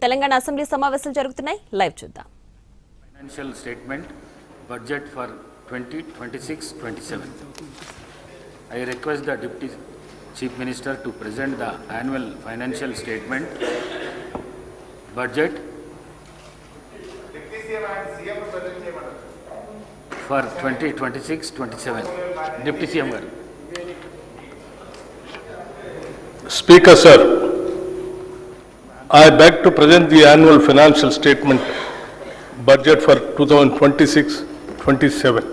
Telangana assembly సమావేశాలు జరుగుతున్నాయి. Live చూద్దాం. Financial statement budget for 2026-27. I request the Deputy Chief Minister to present the annual financial statement budget for 2026-27. Deputy CM garu. Speaker sir, I beg to present the annual financial statement budget for 2026-27.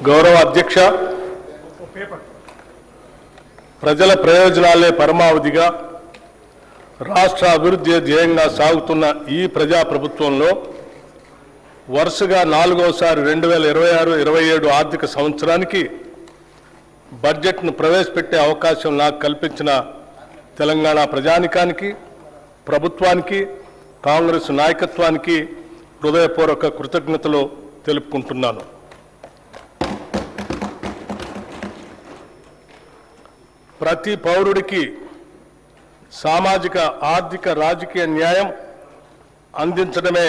గౌరవ అధ్యక్ష, ప్రజల ప్రయోజనాలే పరమావధిగా రాష్ట్ర అభివృద్ధి ధ్యేయంగా సాగుతున్న ఈ ప్రజాప్రభుత్వంలో వరుసగా 4వసారి 2026-27 ఆర్థిక సంవత్సరానికి బడ్జెట్ను ప్రవేశపెట్టే అవకాశం నాకు కల్పించిన తెలంగాణ ప్రజానికానికి, ప్రభుత్వానికి, కాంగ్రెస్ నాయకత్వానికి హృదయపూర్వక కృతజ్ఞతలు తెలుపుకుంటున్నాను. ప్రతి పౌరుడికి సామాజిక, ఆర్థిక, రాజకీయ న్యాయం అందించడమే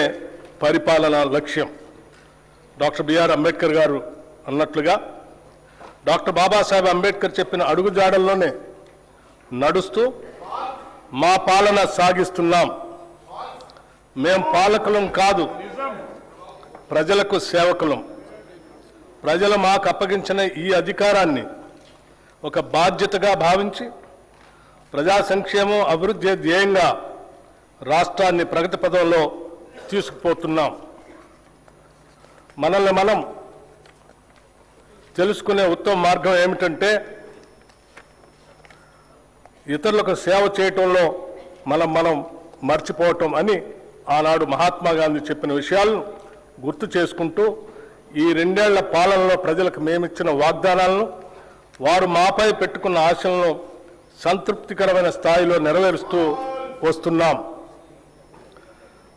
పరిపాలన లక్ష్యం. డాక్టర్ బిఆర్ అంబేద్కర్ గారు అన్నట్లుగా డాక్టర్ బాబాసాహెబ్ అంబేద్కర్ చెప్పిన అడుగుజాడల్లోనే నడుస్తూ మా పాలన సాగిస్తున్నాం. మేం పాలకులం కాదు, ప్రజలకు సేవకులం. ప్రజలు మాకు అప్పగించిన ఈ అధికారాన్ని ఒక బాధ్యతగా భావించి ప్రజా సంక్షేమం, అభివృద్ధి ధ్యేయంగా రాష్ట్రాన్ని ప్రగతి పథంలో తీసుకుపోతున్నాం. మనల్ని మనం తెలుసుకునే ఉత్తమ మార్గం ఏమిటంటే ఇతరులకు సేవ చేయటంలో మనం మర్చిపోవటం అని ఆనాడు మహాత్మా గాంధీ చెప్పిన విషయాలను గుర్తు చేసుకుంటూ ఈ 2 ఏళ్ల పాలనలో ప్రజలకు మేమిచ్చిన వాగ్దానాలను, వారు మాపై పెట్టుకున్న ఆశలను సంతృప్తికరమైన స్థాయిలో నెరవేరుస్తూ వస్తున్నాం.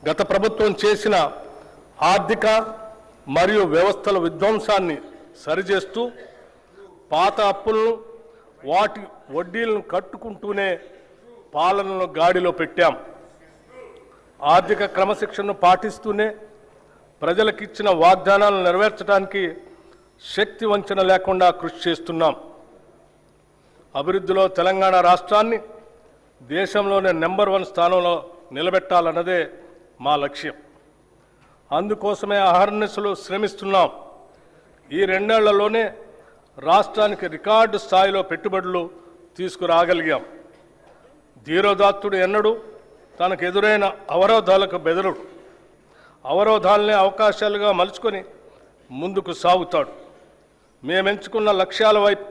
గత ప్రభుత్వం చేసిన ఆర్థిక మరియు వ్యవస్థల విధ్వంసాన్ని సరిచేస్తూ పాత అప్పులను, వాటి వడ్డీలను కట్టుకుంటూనే పాలనను గాడిలో పెట్టాం. ఆర్థిక క్రమశిక్షణను పాటిస్తూనే ప్రజలకిచ్చిన వాగ్దానాలను నెరవేర్చడానికి శక్తి వంచన లేకుండా కృషి చేస్తున్నాం. అభివృద్ధిలో తెలంగాణ రాష్ట్రాన్ని దేశంలోనే నెంబర్ 1 స్థానంలో నిలబెట్టాలన్నదే మా లక్ష్యం. అందుకోసమే అహర్నిశలు శ్రమిస్తున్నాం. ఈ 2 ఏళ్లలోనే రాష్ట్రానికి రికార్డు స్థాయిలో పెట్టుబడులు తీసుకురాగలిగాం. ధీరోదాత్తుడు ఎన్నడూ తనకు ఎదురైన అవరోధాలకు బెదరుడు. అవరోధాలనే అవకాశాలుగా మలుచుకొని ముందుకు సాగుతాడు. మేమెంచుకున్న లక్ష్యాల వైపు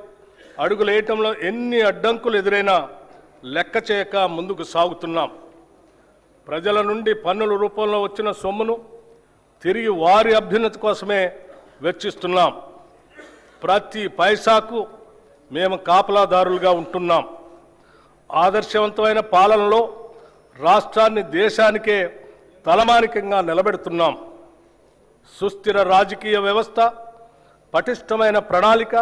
అడుగులేయటంలో ఎన్ని అడ్డంకులు ఎదురైనా లెక్క చేయక ముందుకు సాగుతున్నాం. ప్రజల నుండి పన్నుల రూపంలో వచ్చిన సొమ్మును తిరిగి వారి అభ్యున్నతి కోసమే వెచ్చిస్తున్నాం. ప్రతి పైసాకు మేము కాపలాదారులుగా ఉంటున్నాం. ఆదర్శవంతమైన పాలనలో రాష్ట్రాన్ని దేశానికే తలమానికంగా నిలబెడుతున్నాం. సుస్థిర రాజకీయ వ్యవస్థ, పటిష్టమైన ప్రణాళిక,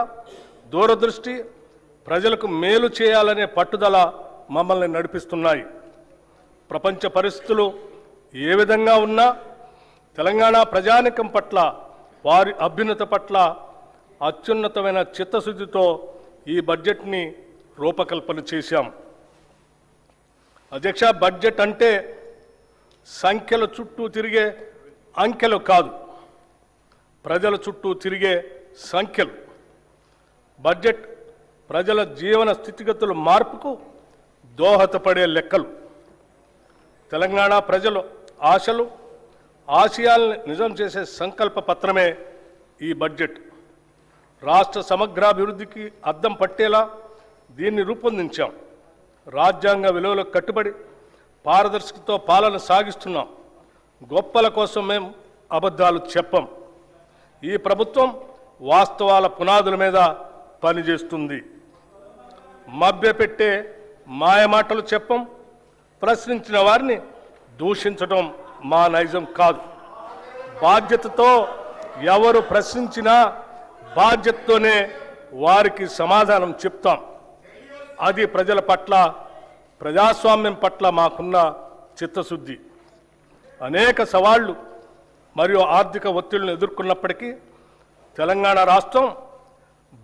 దూరదృష్టి, ప్రజలకు మేలు చేయాలనే పట్టుదల మమ్మల్ని నడిపిస్తున్నాయి. ప్రపంచ పరిస్థితులు ఏ విధంగా ఉన్నా తెలంగాణ ప్రజానికం పట్ల, వారి అభ్యున్నత పట్ల అత్యున్నతమైన చిత్తశుద్ధితో ఈ బడ్జెట్ని రూపకల్పన చేశాం. అధ్యక్ష, బడ్జెట్ అంటే సంఖ్యల చుట్టూ తిరిగే అంకెలు కాదు, ప్రజల చుట్టూ తిరిగే సంఖ్యలు. బడ్జెట్ ప్రజల జీవన స్థితిగతుల మార్పుకు దోహదపడే లెక్కలు. తెలంగాణ ప్రజల ఆశలు, ఆశయాలను నిజం చేసే సంకల్ప పత్రమే ఈ బడ్జెట్. రాష్ట్ర సమగ్రాభివృద్ధికి అద్దం పట్టేలా దీన్ని రూపొందించాం. రాజ్యాంగ విలువలకు కట్టుబడి పారదర్శకతతో పాలన సాగిస్తున్నాం. గొప్పల కోసం మేము అబద్ధాలు చెప్పం. ఈ ప్రభుత్వం వాస్తవాల పునాదుల మీద పనిచేస్తుంది. మభ్యపెట్టే మాయమాటలు చెప్పం, ప్రశ్నించిన వారిని దూషించడం మా నైజం కాదు. బాధ్యతతో ఎవరు ప్రశ్నించినా బాధ్యతతోనే వారికి సమాధానం చెప్తాం. అది ప్రజల పట్ల, ప్రజాస్వామ్యం పట్ల మాకున్న చిత్తశుద్ధి. అనేక సవాళ్లు మరియు ఆర్థిక ఒత్తిళ్లను ఎదుర్కొన్నప్పటికీ తెలంగాణ రాష్ట్రం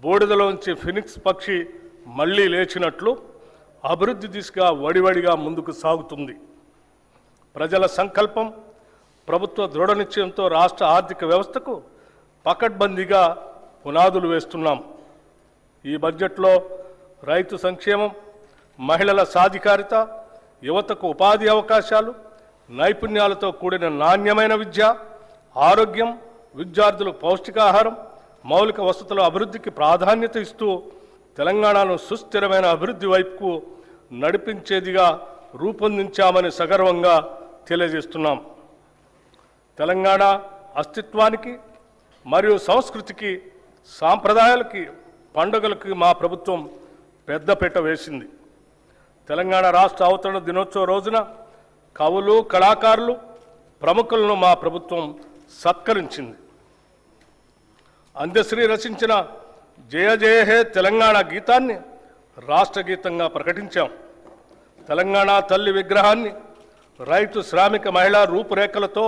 బూడిదలోంచి ఫినిక్స్ పక్షి మళ్లీ లేచినట్లు అభివృద్ధి దిశగా వడివడిగా ముందుకు సాగుతుంది. ప్రజల సంకల్పం, ప్రభుత్వ దృఢ నిశ్చయంతో రాష్ట్ర ఆర్థిక వ్యవస్థకు పకడ్బందీగా పునాదులు వేస్తున్నాం. ఈ బడ్జెట్లో రైతు సంక్షేమం, మహిళల సాధికారిత, యువతకు ఉపాధి అవకాశాలు, నైపుణ్యాలతో కూడిన నాణ్యమైన విద్య, ఆరోగ్యం, విద్యార్థులకు పౌష్టికాహారం, మౌలిక వసతుల అభివృద్ధికి ప్రాధాన్యత ఇస్తూ తెలంగాణను సుస్థిరమైన అభివృద్ధి వైపుకు నడిపించేదిగా రూపొందించామని సగర్వంగా తెలియజేస్తున్నాం. తెలంగాణ అస్తిత్వానికి మరియు సంస్కృతికి, సాంప్రదాయాలకి, పండుగలకి మా ప్రభుత్వం పెద్దపీట వేసింది. తెలంగాణ రాష్ట్ర అవతరణ దినోత్సవ రోజున కవులు, కళాకారులు, ప్రముఖులను మా ప్రభుత్వం సత్కరించింది. అందశ్రీ రచించిన జయ జయ హే తెలంగాణ గీతాన్ని రాష్ట్ర గీతంగా ప్రకటించాం. తెలంగాణ తల్లి విగ్రహాన్ని రైతు, శ్రామిక, మహిళా రూపురేఖలతో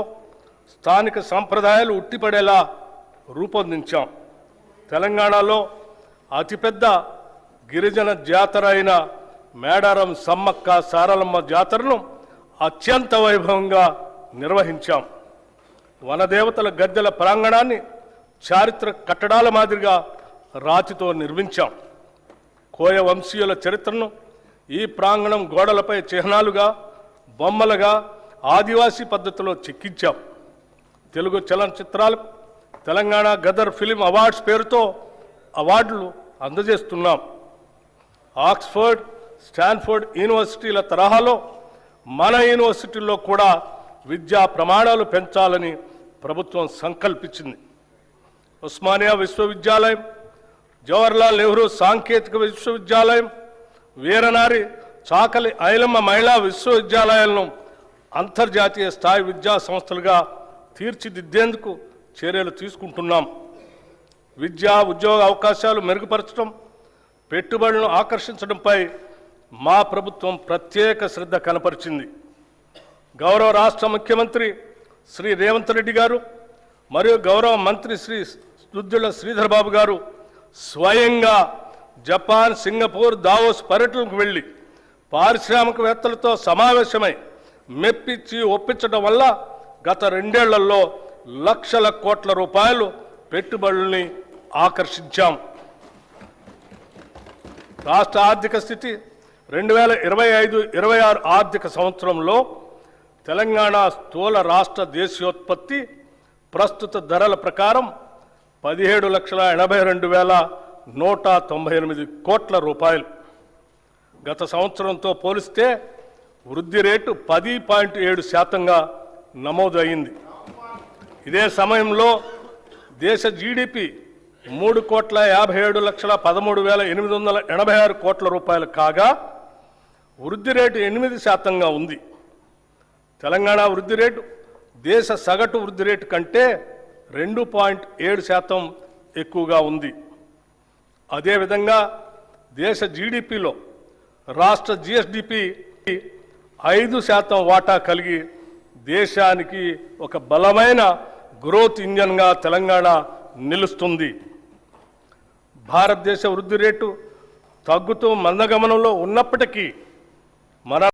స్థానిక సంప్రదాయాలు ఉట్టిపడేలా రూపొందించాం. తెలంగాణలో అతిపెద్ద గిరిజన జాతర అయిన మేడారం సమ్మక్క సారలమ్మ జాతరను అత్యంత వైభవంగా నిర్వహించాం. వనదేవతల గద్దెల ప్రాంగణాన్ని చారిత్రక కట్టడాల మాదిరిగా రాతితో నిర్మించాం. కోయ వంశీయుల చరిత్రను ఈ ప్రాంగణం గోడలపై చిహ్నాలుగా, బొమ్మలుగా ఆదివాసీ పద్ధతిలో చెక్కించాం. తెలుగు చలనచిత్రాలకు తెలంగాణ గదర్ ఫిలిం అవార్డ్స్ పేరుతో అవార్డులు అందజేస్తున్నాం. ఆక్స్ఫర్డ్, స్టాన్ఫోర్డ్ యూనివర్సిటీల తరహాలో మన యూనివర్సిటీల్లో కూడా విద్యా ప్రమాణాలు పెంచాలని ప్రభుత్వం సంకల్పించింది. ఉస్మానియా విశ్వవిద్యాలయం, జవహర్లాల్ నెహ్రూ సాంకేతిక విశ్వవిద్యాలయం, వీరనారి చాకలి ఐలమ్మ మహిళా విశ్వవిద్యాలయాలను అంతర్జాతీయ స్థాయి విద్యా సంస్థలుగా తీర్చిదిద్దేందుకు చర్యలు తీసుకుంటున్నాం. విద్యా, ఉద్యోగ అవకాశాలు మెరుగుపరచడం, పెట్టుబడులను ఆకర్షించడంపై మా ప్రభుత్వం ప్రత్యేక శ్రద్ధ కనపరిచింది. గౌరవ రాష్ట్ర ముఖ్యమంత్రి శ్రీ రేవంత్ రెడ్డి గారు మరియు గౌరవ మంత్రి శ్రీ దుద్దిళ్ల శ్రీధర్ బాబు గారు స్వయంగా జపాన్, సింగపూర్, దావోస్ పర్యటనకు వెళ్ళి పారిశ్రామికవేత్తలతో సమావేశమై మెప్పించి ఒప్పించడం వల్ల గత 2 ఏళ్లలో లక్షల కోట్ల రూపాయలు పెట్టుబడుల్ని ఆకర్షించాం. రాష్ట్ర ఆర్థిక స్థితి 2025-26 ఆర్థిక సంవత్సరంలో తెలంగాణ స్థూల రాష్ట్ర దేశీయోత్పత్తి ప్రస్తుత ధరల ప్రకారం 17,82,198 కోట్ల రూపాయలు. గత సంవత్సరంతో పోలిస్తే వృద్ధి రేటు 10.7% నమోదు అయింది. ఇదే సమయంలో దేశ జీడిపి 3,57,13,886 కోట్ల రూపాయలు కాగా వృద్ధి రేటు 8% ఉంది. తెలంగాణ వృద్ధి రేటు దేశ సగటు వృద్ధి రేటు కంటే 2.7% ఎక్కువగా ఉంది. అదేవిధంగా దేశ జీడిపిలో రాష్ట్ర జిఎస్డిపి 5% వాటా కలిగి దేశానికి ఒక బలమైన గ్రోత్ ఇంజన్గా తెలంగాణ నిలుస్తుంది. భారతదేశ వృద్ధి రేటు తగ్గుతూ మందగమనంలో ఉన్నప్పటికీ మన